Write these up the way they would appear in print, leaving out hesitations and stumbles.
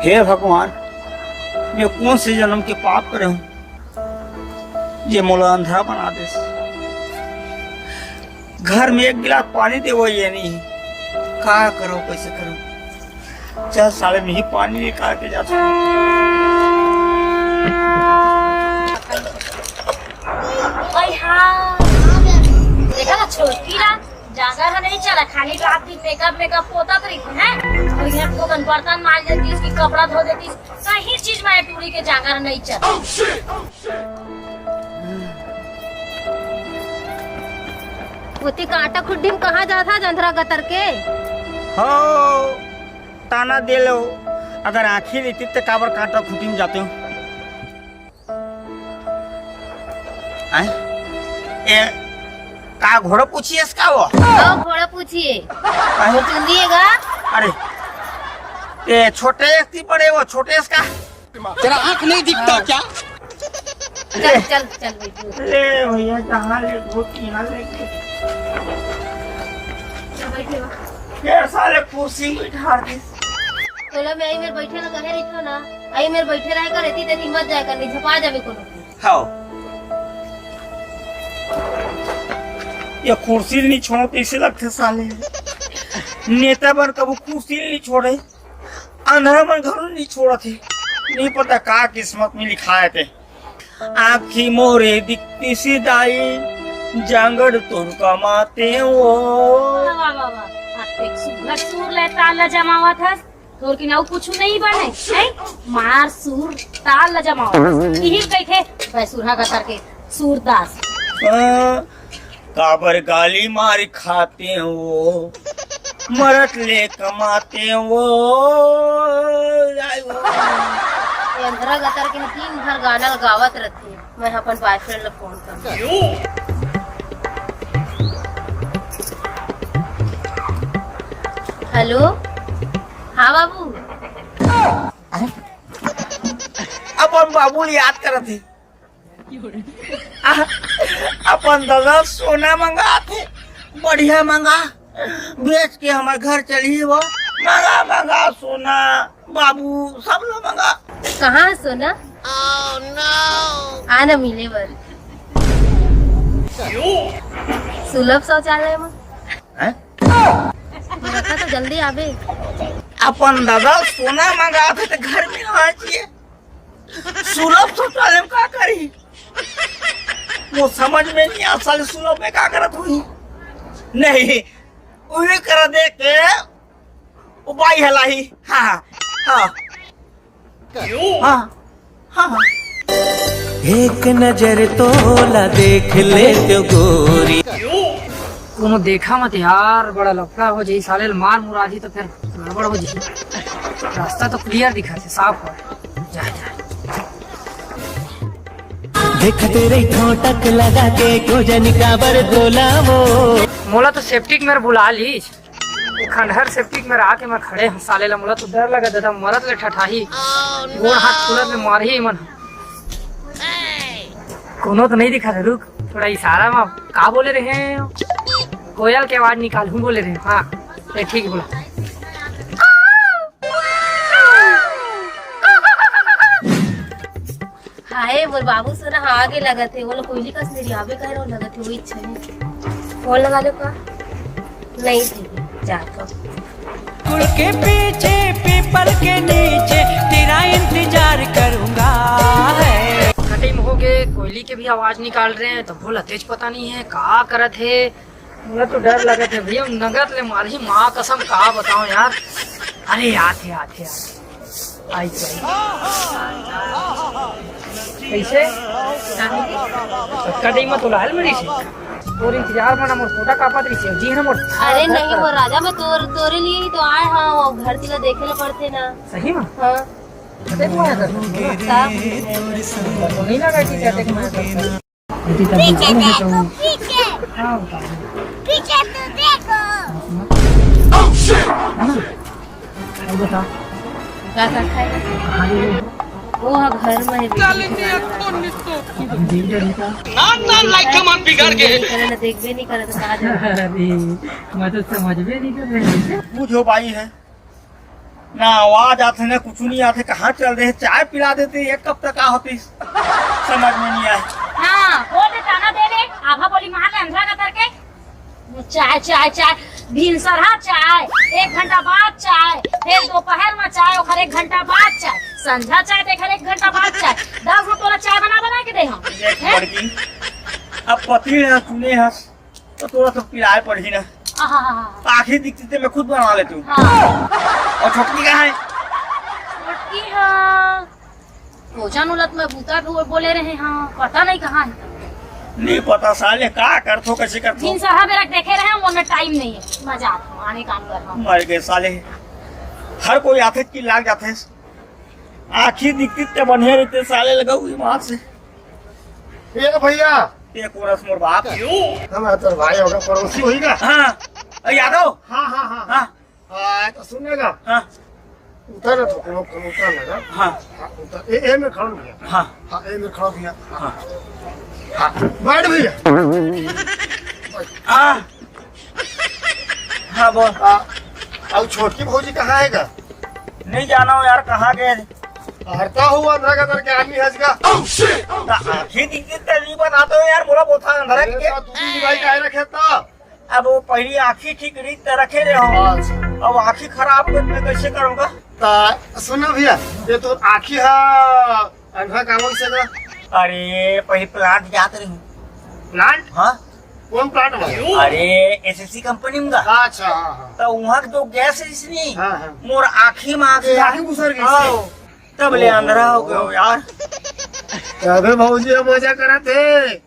हे भगवान, मैं कौन से जन्म के पाप करे हूँ ये मोला अंधा बना दे। घर में एक गिलास पानी दे वो ये नहीं, क्या करो कैसे करो। चल साले में ही पानी निकाल के जाता देखा ना छोटी ना जागर नहीं चला, खाली रात की मेकअप पोता करी थी हैं और ये को बर्तन मार देती, इसकी कपड़ा धो देती, कहीं चीज में टूरी के जागर नहीं चला। उती कांटा खुड्डी में कहाँ जाता जंधरा गतर के हो ताना दे लो। अगर आँखी रहती तो काबर कांटा खुटी में जाते हो। का घोड़ा पूछिए इसका वो घोड़ा पूछिए दिएगा। अरे ये छोटे थी बड़े वो छोटे इसका तेरा आँख नहीं दिखता क्या? चल चल चल ले भैया जहाँ ले घोटी यहाँ ले फिर साले कुर्सी बिठा दे। तोला में आई मेरे बैठे ना कहे रही ना, आई मेरे बैठे रहे कर रहती तेरी मत जाए कर, नहीं छपा जावे कोनो। हाँ ये कुर्सी नहीं छोड़ो कैसे लगते साले। नेता बन कब कुर्सी नहीं छोड़े, अंधा बन घर नहीं छोड़ा थे। नहीं पता का किस्मत में लिखाए थे। आँखी मोरे दिखती सी दाई जांगड़ तुम कमाते वो। सूर ले ताल जमावा था तोर की नाउ कुछ नहीं बने हैं, मार सूर ताल जमावा यही कहे बैसुरा गतर के सूरदास। काबर गाली मार खाते हैं वो, मरत ले कमाते हैं वो। अंधरा गतर के 3 घर गाना गावत रहते। मैं अपन बॉयफ्रेंड ला फोन कर। हेलो हाँ बाबू। अपन बाबू याद कर थे। अपन दादा सोना मंगा थे, बढ़िया मंगा बेच के हमारे घर चली वो। मंगा मंगा सोना बाबू सब लोग मंगा। कहाँ सोना? oh, no. आना मिले बर सुलभ शौचालय में रखा तो जल्दी आवे। अपन दादा सोना मंगा थे तो घर में आना चाहिए। सुलभ शौचालय में क्या करी वो समझ में नहीं आ। साले सुलभ में क्या करत हुई नहीं उन्हें कर दे के उपाय हलाई। हाँ हाँ हाँ हाँ एक नजर तोला देख ले तो गोरी। कोनो देखा मत यार, बड़ा लफड़ा हो जाई साले मार मुरादी तो फिर गड़बड़ हो जाई। रास्ता तो क्लियर दिखा है, साफ हो जा जा। देख तेरे ठोटक लगा के को जनिका बर गोला वो मोला तो सेप्टिक में बुला ली खंडहर सेप्टिक में आके मैं खड़े हूँ साले ला। मोला तो डर लगा दादा मरत ले ठठाही गोड़ हाथ खुलत में मार ही मन। कोनो तो नहीं दिखा था, रुक थोड़ा इशारा में का बोले रहे हैं, कोयल के आवाज निकाल हूँ बोले रहे। हाँ ठीक बोला। हाय मोर बाबू सुना हाँ आगे लगा थे वो लोग कोयली का मेरी आवे कह रहा लगा थे वो इच्छा नहीं फोन लगा दो का नहीं थी जाकर गुड़ के पीछे पीपल के नीचे तेरा इंतजार करूंगा है। कटिंग हो गए कोयली के भी आवाज निकाल रहे हैं तो बोला तेज पता नहीं है का करत है। मुझे तो डर लगा था भैया नगद ले मारी माँ कसम का बताऊं यार। अरे आते आते आई कैसे कटिंग में तो लाल मेरी और इंतजार में मोर छोटा का पत रही जी है मोर। अरे नहीं वो राजा मैं तोरे लिए ही तो आए। हाँ वो घर तिला देखे ले पड़ते ना। सही में हाँ देख मैं कर नहीं लगा कि क्या देख मैं कर पीछे देखो पीछे। हां पीछे तो देखो। ओह शिट अब बता क्या खाएगा वो घर में बिगाड़ के देख भी नहीं करे तो कहा जाए। अरे मैं तो समझ भी नहीं कर रही। पूछो भाई है ना आवाज आते ना कुछ नहीं आते, कहाँ चल रहे? चाय पिला देते, एक कब तक आ होती समझ में नहीं आए। हाँ बोल दे, ताना दे दे, आभा बोली मार ले अंधरा का करके। चाय चाय चाय, भिनसरहा चाय, 1 घंटा बाद चाय, फिर दोपहर में चाय, और 1 घंटा बाद चाय, संध्या चाय, देख 1 घंटा बाद चाय। 10 में तोरा चाय बना के दे हम। देख बड़की, अब पति है तूने है तो थोड़ा तो पिलाए पड़ी ना। आखिर दिखती थे मैं खुद बना लेती हूँ। और छोटकी कहाँ है? छोटकी हाँ भोजन उलट में बूता भी बोले रहे। हाँ पता नहीं कहाँ है। नहीं पता साले का करथो कैसे करथो। तीन साहब मेरा देखे रहे, वो में टाइम नहीं है, मजा आता आने काम कर रहा हूँ। मर गए साले, हर कोई आते की लाग जाते। आखिर दिखती थे बढ़िया रहते साले, लगा हुई मार से। ये भैया एक वर्ष मोर बाप हम तो भाई होगा, पड़ोसी होगा। हाँ यादव। हाँ हाँ हाँ हाँ हाँ तो सुनेगा। हाँ उतर तो कोनो कोनो उतर लगा। हाँ हाँ उतर ए में खड़ा भैया। हाँ हाँ ए में खड़ा भैया। हाँ हाँ बैठ भैया। हाँ हाँ बोल। अब छोटकी भौजी कहाँ है का? नहीं जाना हो यार, कहाँ गए? हरता हुआ अंधरा का करके आदमी हंस का। आखिर दिखती थे नहीं बताते हो यार, बोला बोथा अंधरा के। दूसरी दवाई का रखे था। अब वो पहली आँखी ठीक रीत रखे रहे हो, अब आँखी खराब कर मैं कैसे करूँगा? सुनो भैया, ये तो आखी है अंधरा काम से का। अरे पहले प्लांट जाते रहे। प्लांट? हाँ कौन प्लांट में? अरे एसएससी कंपनी में। अच्छा हाँ तो वहाँ के जो गैस है इसने हाँ मोर आँखी में आखी घुसर गई। तब ले अंधरा हो गयो यार। अबे भौजी मजा करा थे।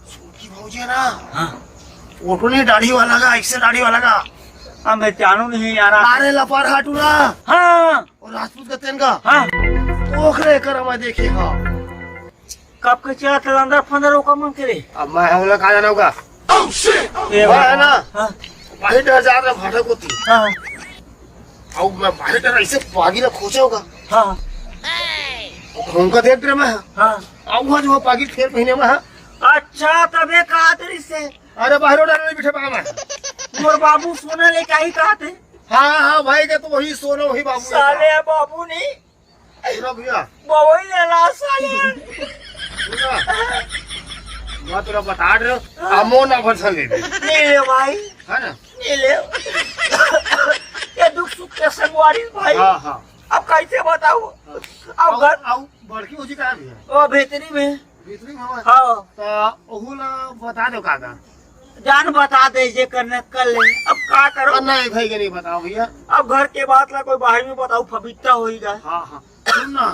छोटकी भौजी है ना। हाँ फोटो नहीं दाढ़ी वाला का, ऐसे दाढ़ी वाला का। हाँ मैं जानू नहीं यार। अरे लपार हाटूला। हाँ और राजपूत का तेन का। हाँ ओखरे कर मैं देखे। हाँ कब के चला था अंदर फंदर होगा मन करे। अब मैं हम लोग कहा जाना होगा। ये है ना। हाँ बाहर डर जा रहा भाटक होती। हाँ अब मैं बाहर डर ऐसे पागी ना खोचा होगा। हाँ उनका देख रहे मैं। हाँ अब वहाँ जो पागी फेर महीने में है। अच्छा तबे कहा तेरी से। अरे बाहर डर नहीं बिठे पागा मैं। मोर बाबू सोना ले क्या ही कहा थे। हाँ हाँ भाई का तो वही सोना वही बाबू। साले बाबू नहीं भैया बाबू ही ले ला साले। मैं तेरा बता रहे हो, अमो ना भरसा ले ले। नहीं ले भाई, है ना। नहीं ले। ये दुख सुख के संगवारी भाई। हाँ हाँ अब कैसे बताऊं? अब घर अब बड़की भौजी कहाँ भी है? वो भीतरी में। भीतरी में है। हाँ तो ओहू ला बता दो काका। जान बता दे जे करने कर ले। अब क्या करो? नहीं भाई के नहीं बताओ भैया। अब घर के बात ला कोई बाहर में बताऊ फबिता होगा। हाँ हाँ सुन ना।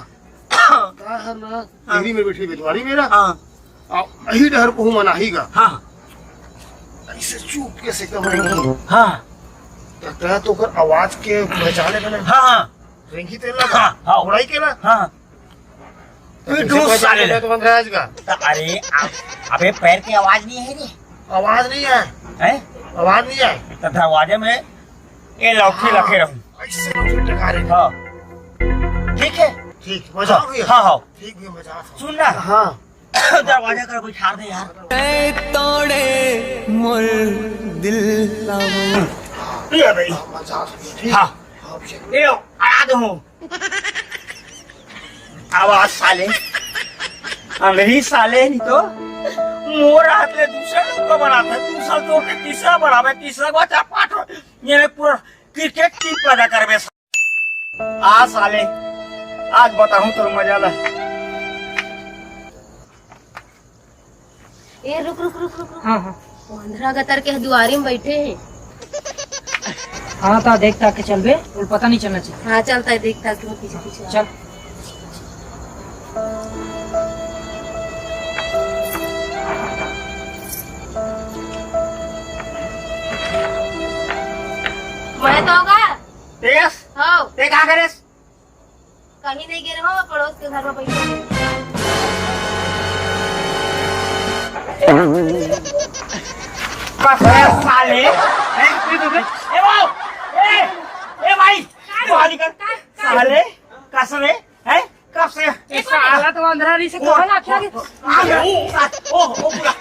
क्या है ना, डेरी में बैठी बेटवारी मेरा। हाँ यही डर को मना ही का। हाँ ऐसे चुप के से कमरे। हाँ कहता तो कर आवाज के पहचाने बने। हाँ रेंगी तेल लगा। हाँ, हाँ। उड़ाई के ना। हाँ पहचाने तो बंद है का। अरे अबे पैर की आवाज नहीं है रे। आवाज नहीं है। हैं? आवाज नहीं है। तो दरवाजे में ये लौकी रखे रहूं। ऐसे लौकी टका रहे। हाँ ठीक है। ठीक मजा आ गया। हाँ हाँ ठीक भी मजा आ। सुन ना। हाँ दरवाजा कर बिठा दे यार। तोड़े मोर दिल ये भाई। मजा आ। ठीक। हाँ हाँ भैया। ये आया दो आवाज साले अंग्रेजी साले नहीं तो मोर हाथ ले दूसरे लोग को बनाते, दूसरा जोड़ के तीसरा बढ़ावे, तीसरा बचा पाठ ये में पूरा क्रिकेट टीम पैदा करवे। आ साले आज बताऊं तो मजा ला। ए रुक रुक रुक रुक रुक। हाँ हाँ वो अंधरा गतर के दुआरी में बैठे हैं। हाँ तो देखता के चल बे, और पता नहीं चलना चाहिए। हाँ चलता है, देखता क्यों पीछे पीछे। चल मैं तो होगा। यस हाँ ते क्या करे? कहीं नहीं गिरे हो, पड़ोस के घर में बैठे। बस है साले। ए वो ए भाई बाली कर साले कसरे है कब से ये साला तो अंधेरी से कौन आखिया के ओ बुरा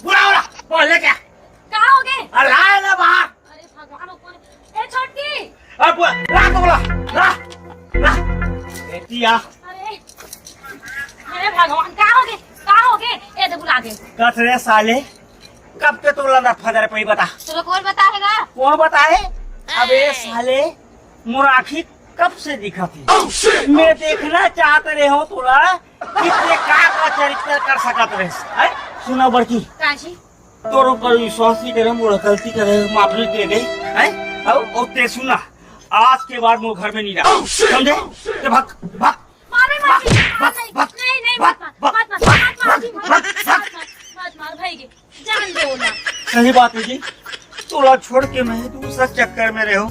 बुरा बुरा बोले क्या? कहाँ हो गए? अल्लाह ना बाहर। अरे भगवान ऊपर। ए छोटकी अब ला तो बोला ला बेटिया अरे भगवान का हो गए ये तो बुला दे कतरे साले कब के तो लंदा फदर पे बता चलो कौन बताएगा? कौन बताए? अबे साले मोर आँखी कब से दिखा थी मैं देखना चाहते रहे हो तोरा कितने का चरित्र कर सकत रहे सुना बड़की काजी तोरो पर विश्वास नहीं करे मोर गलती करे माफी दे दे हैं और ते सुना आज के बाद मोर घर में नहीं रहा समझे ते भाग भाग मारे नहीं मत मार भाई के जान दो ना सही बात है जी तोला छोड़ के मैं दूसरा चक्कर में रहो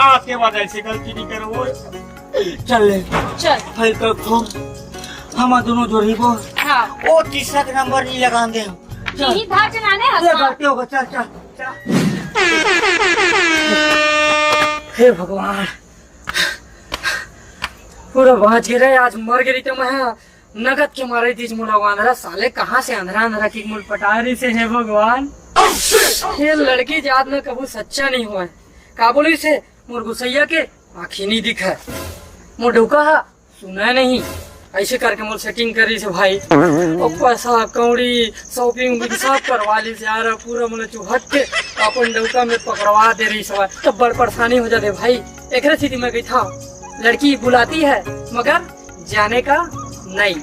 आज के बाद ऐसी गलती नहीं करो चल ले चल भाई तो फोन हम दोनों जोड़ी वो हाँ वो तीसरा का नंबर नहीं लगा दे यही था चलाने ये हंसा गलती होगा चल चल हे भगवान पूरा बाँच गिरे आज मर गई तो मैं नगद के मारे थी मुला आंधरा साले कहाँ से अंधरा की मुल पटारी से है भगवान ये लड़की जात में कबू सच्चा नहीं हुआ है का बोली से मोर गुसैया के आँखी नहीं दिखा मोर ढुका सुना नहीं ऐसे करके मोर सेटिंग करी से भाई और पैसा कौड़ी शॉपिंग सब करवा ली से यार पूरा मतलब चुहट के अपन डौका में पकड़वा दे रही सब तब बड़ परेशानी हो जाते भाई एक स्थिति में गई था लड़की बुलाती है मगर जाने का नहीं